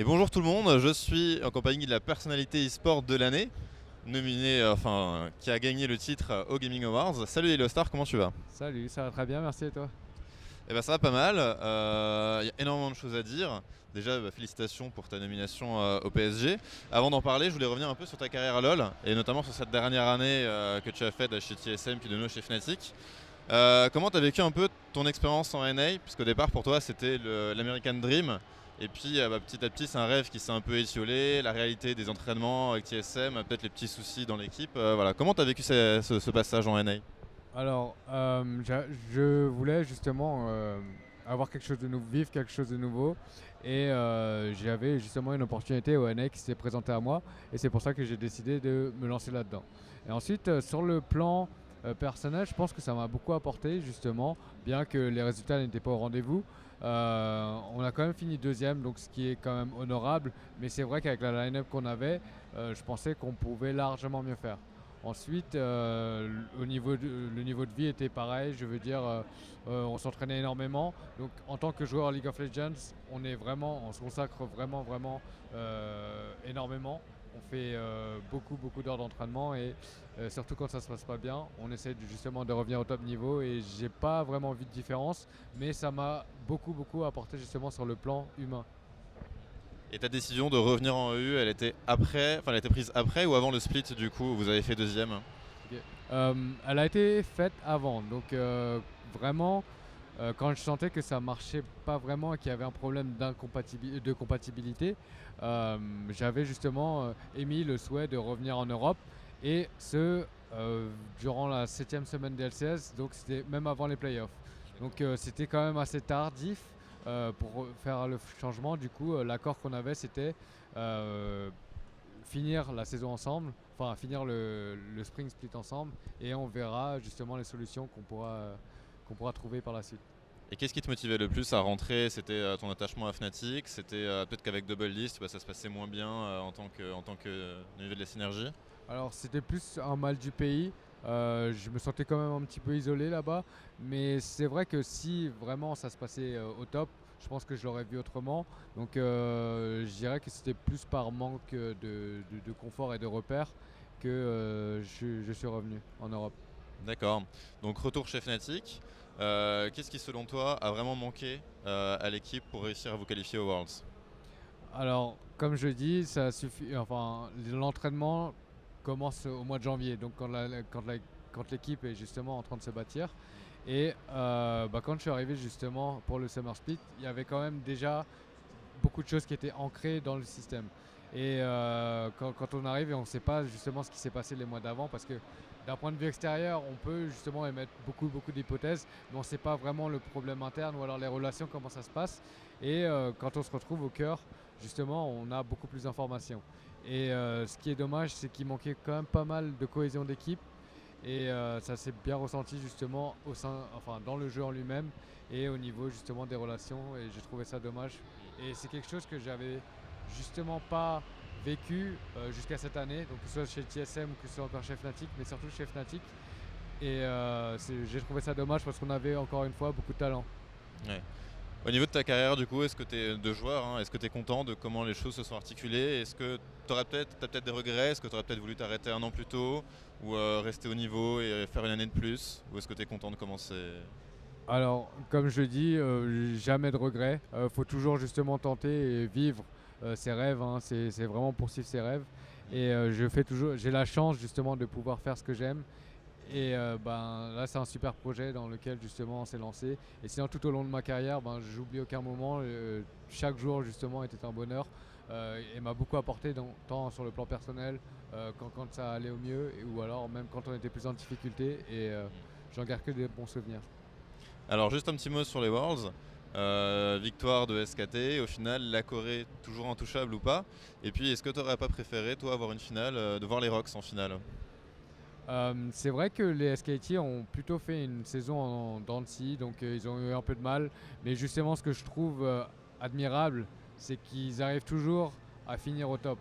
Bonjour tout le monde, je suis en compagnie de la personnalité e-sport de l'année, qui a gagné le titre au Gaming Awards. Salut Elostar, comment tu vas? Salut, ça va très bien, merci et toi? Eh ben ça va pas mal, il y a énormément de choses à dire. Déjà, félicitations pour ta nomination au PSG. Avant d'en parler, je voulais revenir un peu sur ta carrière à LoL, et notamment sur cette dernière année que tu as faite chez TSM puis de nous chez Fnatic. Comment tu as vécu un peu ton expérience en NA? Puisqu'au départ, pour toi, c'était l'American Dream. Et puis, petit à petit, c'est un rêve qui s'est un peu étiolé. La réalité des entraînements avec TSM, peut-être les petits soucis dans l'équipe. Voilà. Comment tu as vécu ce passage en NA? Alors, je voulais justement avoir quelque chose de nouveau, vivre quelque chose de nouveau. Et j'avais justement une opportunité au NA qui s'est présentée à moi. Et c'est pour ça que j'ai décidé de me lancer là-dedans. Et ensuite, sur le plan personnel, je pense que ça m'a beaucoup apporté, justement, bien que les résultats n'étaient pas au rendez-vous. On a quand même fini deuxième, donc ce qui est quand même honorable. Mais c'est vrai qu'avec la line-up qu'on avait, je pensais qu'on pouvait largement mieux faire. Ensuite, le niveau de vie était pareil, je veux dire, on s'entraînait énormément. Donc en tant que joueur League of Legends, on se consacre vraiment énormément. On fait beaucoup d'heures d'entraînement et surtout quand ça se passe pas bien, on essaie justement de revenir au top niveau et j'ai pas vraiment vu de différence, mais ça m'a beaucoup apporté justement sur le plan humain. Et ta décision de revenir en EU, elle était après, enfin, elle a été prise après ou avant le split du coup, où vous avez fait deuxième? Ok. Elle a été faite avant, donc vraiment quand je sentais que ça marchait pas vraiment et qu'il y avait un problème de compatibilité, j'avais justement émis le souhait de revenir en Europe et durant la septième semaine des LCS, donc c'était même avant les playoffs. Donc c'était quand même assez tardif pour faire le changement. Du coup, l'accord qu'on avait, c'était euh, finir la saison ensemble, enfin finir le spring split ensemble, et on verra justement les solutions qu'on pourra trouver par la suite. Et qu'est-ce qui te motivait le plus à rentrer? C'était ton attachement à Fnatic? C'était peut-être qu'avec Double List, ça se passait moins bien au niveau de la synergie? Alors c'était plus un mal du pays. Je me sentais quand même un petit peu isolé là-bas, mais c'est vrai que si vraiment ça se passait au top, je pense que je l'aurais vu autrement. Donc je dirais que c'était plus par manque de confort et de repères que je suis revenu en Europe. D'accord. Donc retour chez Fnatic. Qu'est-ce qui selon toi a vraiment manqué à l'équipe pour réussir à vous qualifier aux Worlds? Alors, comme je dis, ça suffit. Enfin, l'entraînement commence au mois de janvier, donc quand l'équipe est justement en train de se bâtir. Et quand je suis arrivé justement pour le Summer Split, il y avait quand même déjà beaucoup de choses qui étaient ancrées dans le système. Et quand on arrive et on ne sait pas justement ce qui s'est passé les mois d'avant, parce que d'un point de vue extérieur, on peut justement émettre beaucoup d'hypothèses, mais on ne sait pas vraiment le problème interne ou alors les relations, comment ça se passe. Et quand on se retrouve au cœur, justement, on a beaucoup plus d'informations. Et ce qui est dommage, c'est qu'il manquait quand même pas mal de cohésion d'équipe. Et ça s'est bien ressenti justement dans le jeu en lui-même et au niveau justement des relations. Et j'ai trouvé ça dommage. Et c'est quelque chose que j'avais justement pas vécu jusqu'à cette année, donc que ce soit chez TSM ou que ce soit encore chez Fnatic, mais surtout chez Fnatic. Et j'ai trouvé ça dommage parce qu'on avait encore une fois beaucoup de talent. Ouais. Au niveau de ta carrière, du coup, est-ce que tu es de joueur, hein, est-ce que tu es content de comment les choses se sont articulées? Est-ce que tu as peut-être des regrets? Est-ce que tu aurais peut-être voulu t'arrêter un an plus tôt ou rester au niveau et faire une année de plus? Ou est-ce que tu es content de commencer? Alors, comme je dis, jamais de regrets. Faut toujours justement tenter et vivre ses rêves, hein. C'est vraiment poursuivre ses rêves. Et j'ai la chance justement de pouvoir faire ce que j'aime. Et là, c'est un super projet dans lequel justement on s'est lancé. Et sinon, tout au long de ma carrière, j'oublie aucun moment. Chaque jour justement était un bonheur et m'a beaucoup apporté tant sur le plan personnel quand ça allait au mieux, ou alors même quand on était plus en difficulté. Et j'en garde que des bons souvenirs. Alors juste un petit mot sur les Worlds. Victoire de SKT, au final la Corée toujours intouchable ou pas? Et puis est-ce que tu n'aurais pas préféré toi avoir une finale, de voir les Rocks en finale? C'est vrai que les SKT ont plutôt fait une saison en dents de scie, donc ils ont eu un peu de mal. Mais justement, ce que je trouve admirable, c'est qu'ils arrivent toujours à finir au top.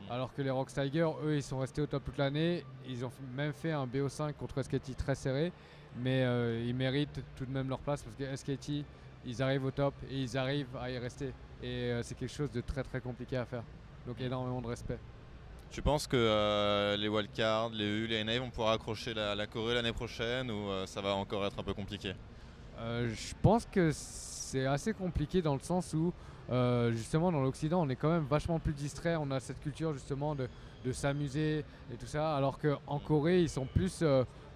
Alors que les Rocks Tigers, eux, ils sont restés au top toute l'année. Ils ont même fait un BO5 contre SKT très serré. Mais ils méritent tout de même leur place parce que SKT ils arrivent au top et ils arrivent à y rester. Et c'est quelque chose de très très compliqué à faire. Donc énormément de respect. Tu penses que les wildcards, les U, les NA vont pouvoir accrocher la Corée l'année prochaine ou ça va encore être un peu compliqué? Je pense que c'est assez compliqué dans le sens où justement dans l'Occident on est quand même vachement plus distrait, on a cette culture justement de s'amuser et tout ça, alors qu'en Corée ils sont plus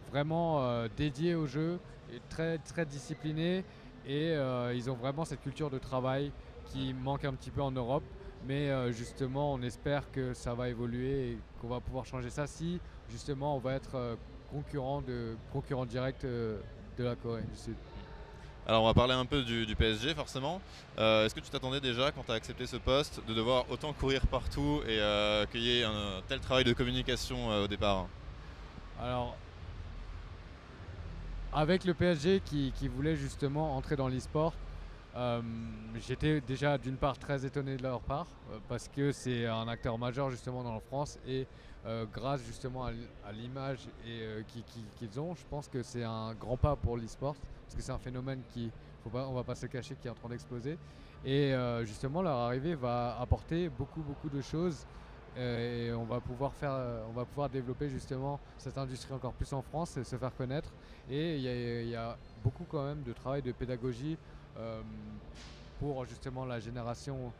vraiment dédiés au jeu et très, très disciplinés et ils ont vraiment cette culture de travail qui manque un petit peu en Europe. Mais justement on espère que ça va évoluer et qu'on va pouvoir changer ça si justement on va être concurrent direct de la Corée du Sud. Alors on va parler un peu du PSG forcément. Est-ce que tu t'attendais déjà quand tu as accepté ce poste de devoir autant courir partout et qu'il y ait un tel travail de communication au départ? Alors, avec le PSG qui voulait justement entrer dans l'e-sport, euh, j'étais déjà d'une part très étonné de leur part parce que c'est un acteur majeur justement dans la France et grâce justement à l'image qu'ils ont, je pense que c'est un grand pas pour l'e-sport parce que c'est un phénomène on va pas se cacher, qui est en train d'exploser. Et justement leur arrivée va apporter beaucoup de choses et on va pouvoir développer justement cette industrie encore plus en France et se faire connaître. Et il y a beaucoup quand même de travail de pédagogie euh, pour justement la génération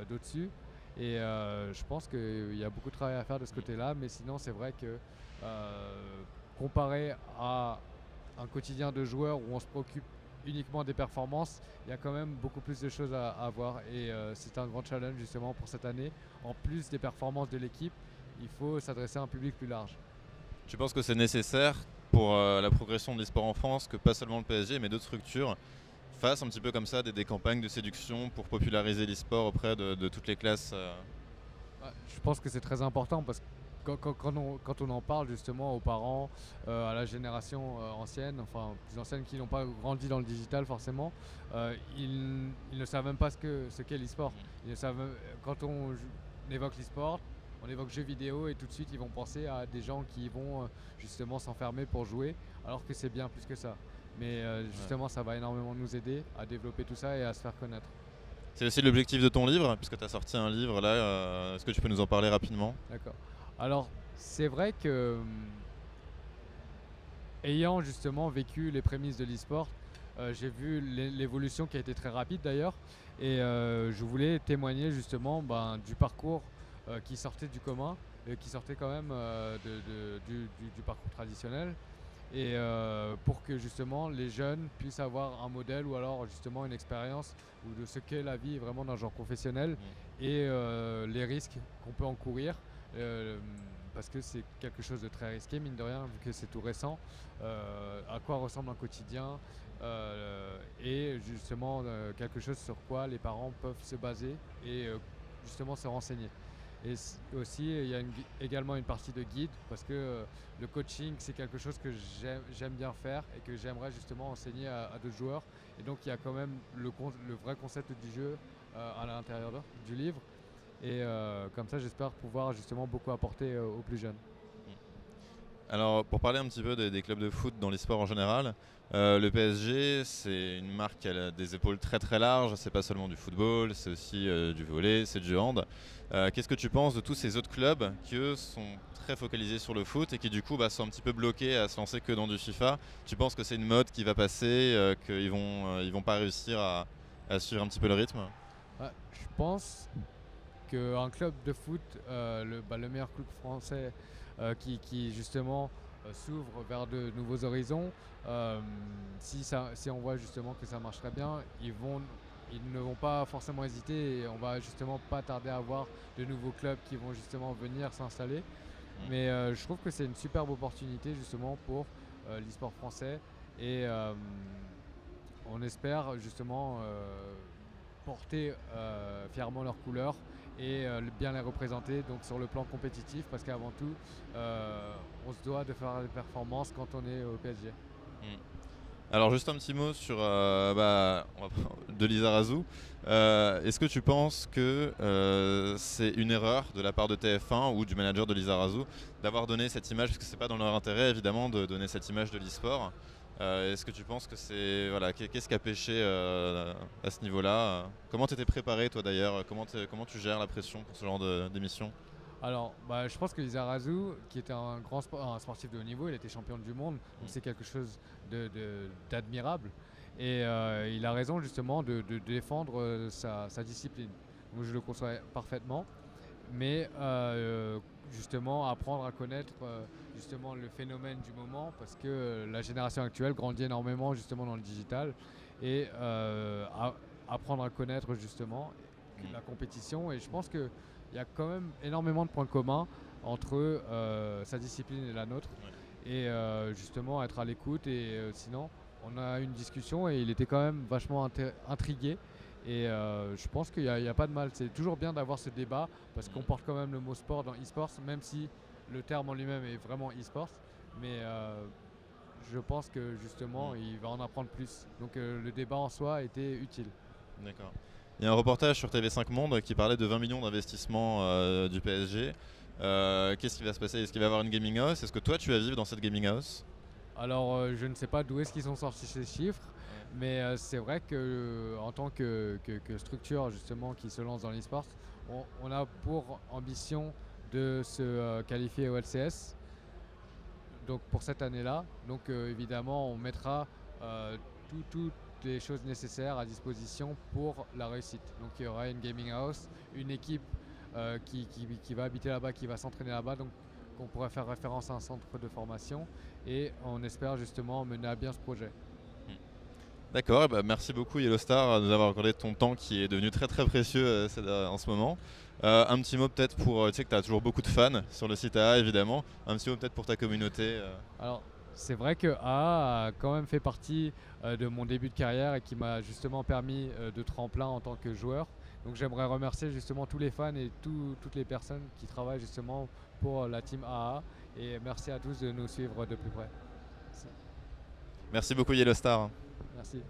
d'au-dessus. Et je pense qu'il y a beaucoup de travail à faire de ce côté-là, mais sinon c'est vrai que comparé à un quotidien de joueur où on se préoccupe uniquement des performances, il y a quand même beaucoup plus de choses à voir et c'est un grand challenge justement pour cette année. En plus des performances de l'équipe, il faut s'adresser à un public plus large. Tu penses que c'est nécessaire pour la progression de l'e-sport en France que pas seulement le PSG mais d'autres structures fassent un petit peu comme ça des campagnes de séduction pour populariser l'e-sport auprès de toutes les classes? Je pense que c'est très important parce que quand on en parle justement aux parents, à la génération ancienne, enfin plus ancienne qui n'ont pas grandi dans le digital forcément, ils ne savent même pas ce qu'est l'e-sport. Ils ne savent, on évoque l'e-sport, on évoque jeux vidéo et tout de suite ils vont penser à des gens qui vont justement s'enfermer pour jouer, alors que c'est bien plus que ça. Mais justement ça va énormément nous aider à développer tout ça et à se faire connaître. C'est aussi l'objectif de ton livre, puisque tu as sorti un livre là. Est-ce que tu peux nous en parler rapidement? D'accord. Alors, c'est vrai que, ayant justement vécu les prémices de l'e-sport, j'ai vu l'évolution qui a été très rapide d'ailleurs, et je voulais témoigner justement du parcours qui sortait du commun, qui sortait quand même du parcours traditionnel, et pour que justement les jeunes puissent avoir un modèle ou alors justement une expérience ou de ce qu'est la vie vraiment d'un genre professionnel et les risques qu'on peut encourir parce que c'est quelque chose de très risqué mine de rien vu que c'est tout récent, à quoi ressemble un quotidien et justement quelque chose sur quoi les parents peuvent se baser et justement se renseigner. Et aussi, il y a également une partie de guide parce que le coaching, c'est quelque chose que j'aime bien faire et que j'aimerais justement enseigner à d'autres joueurs. Et donc, il y a quand même le vrai concept du jeu à l'intérieur du livre. Et comme ça, j'espère pouvoir justement beaucoup apporter aux plus jeunes. Alors, pour parler un petit peu des clubs de foot dans l'e-sport en général, le PSG, c'est une marque qui a des épaules très très larges. C'est pas seulement du football, c'est aussi du volley, c'est du hand. Qu'est-ce que tu penses de tous ces autres clubs qui, eux, sont très focalisés sur le foot et qui, du coup, sont un petit peu bloqués à se lancer que dans du FIFA? Tu penses que c'est une mode qui va passer, qu'ils vont pas réussir à suivre un petit peu le rythme? Je pense qu'un club de foot, le meilleur club français qui justement s'ouvre vers de nouveaux horizons, si on voit justement que ça marche très bien, ils ne vont pas forcément hésiter et on va justement pas tarder à voir de nouveaux clubs qui vont justement venir s'installer. Mais je trouve que c'est une superbe opportunité justement pour l'e-sport français et on espère justement porter fièrement leurs couleurs et bien les représenter donc sur le plan compétitif parce qu'avant tout on se doit de faire des performances quand on est au PSG. Alors juste un petit mot sur de Lizarazu. Est-ce que tu penses que c'est une erreur de la part de TF1 ou du manager de Lizarazu d'avoir donné cette image, parce que c'est pas dans leur intérêt évidemment de donner cette image de l'e-sport. Est-ce que tu penses que c'est qu'est-ce qui a péché à ce niveau-là? Comment tu étais préparé toi d'ailleurs? Comment tu gères la pression pour ce genre d'émission? Alors, je pense que Lizarazu, qui était un sportif de haut niveau, il était champion du monde, donc c'est quelque chose d'admirable. Et il a raison justement de défendre sa discipline. Donc je le conçois parfaitement. Mais justement apprendre à connaître justement le phénomène du moment, parce que la génération actuelle grandit énormément justement dans le digital, et apprendre à connaître justement la compétition. Et je pense qu'il y a quand même énormément de points communs entre sa discipline et la nôtre, et justement être à l'écoute. Et sinon on a eu une discussion et il était quand même vachement intrigué. Et je pense qu'il n'y a pas de mal. C'est toujours bien d'avoir ce débat, parce qu'on porte quand même le mot sport dans e-sports, même si le terme en lui-même est vraiment e-sports. Mais je pense que justement, il va en apprendre plus. Donc le débat en soi était utile. D'accord. Il y a un reportage sur TV5 Monde qui parlait de 20 millions d'investissements du PSG. Qu'est-ce qui va se passer? Est-ce qu'il va y avoir une gaming house? Est-ce que toi tu vas vivre dans cette gaming house? Alors je ne sais pas d'où est-ce qu'ils sont sortis ces chiffres, mais c'est vrai que en tant que structure justement qui se lance dans l'e-sport, on a pour ambition de se qualifier au LCS, donc pour cette année-là. Donc évidemment on mettra toutes les choses nécessaires à disposition pour la réussite. Donc il y aura une gaming house, une équipe qui va habiter là-bas, qui va s'entraîner là-bas. Donc on pourrait faire référence à un centre de formation, et on espère justement mener à bien ce projet. D'accord, merci beaucoup Yellowstar de nous avoir accordé ton temps qui est devenu très très précieux en ce moment. Un petit mot peut-être pour, tu sais que tu as toujours beaucoup de fans sur le site AA évidemment, un petit mot peut-être pour ta communauté. Alors c'est vrai que AA a quand même fait partie de mon début de carrière, et qui m'a justement permis de tremplin en tant que joueur. Donc j'aimerais remercier justement tous les fans et toutes les personnes qui travaillent justement pour la team AA, et merci à tous de nous suivre de plus près. Merci beaucoup Yellowstar. Merci.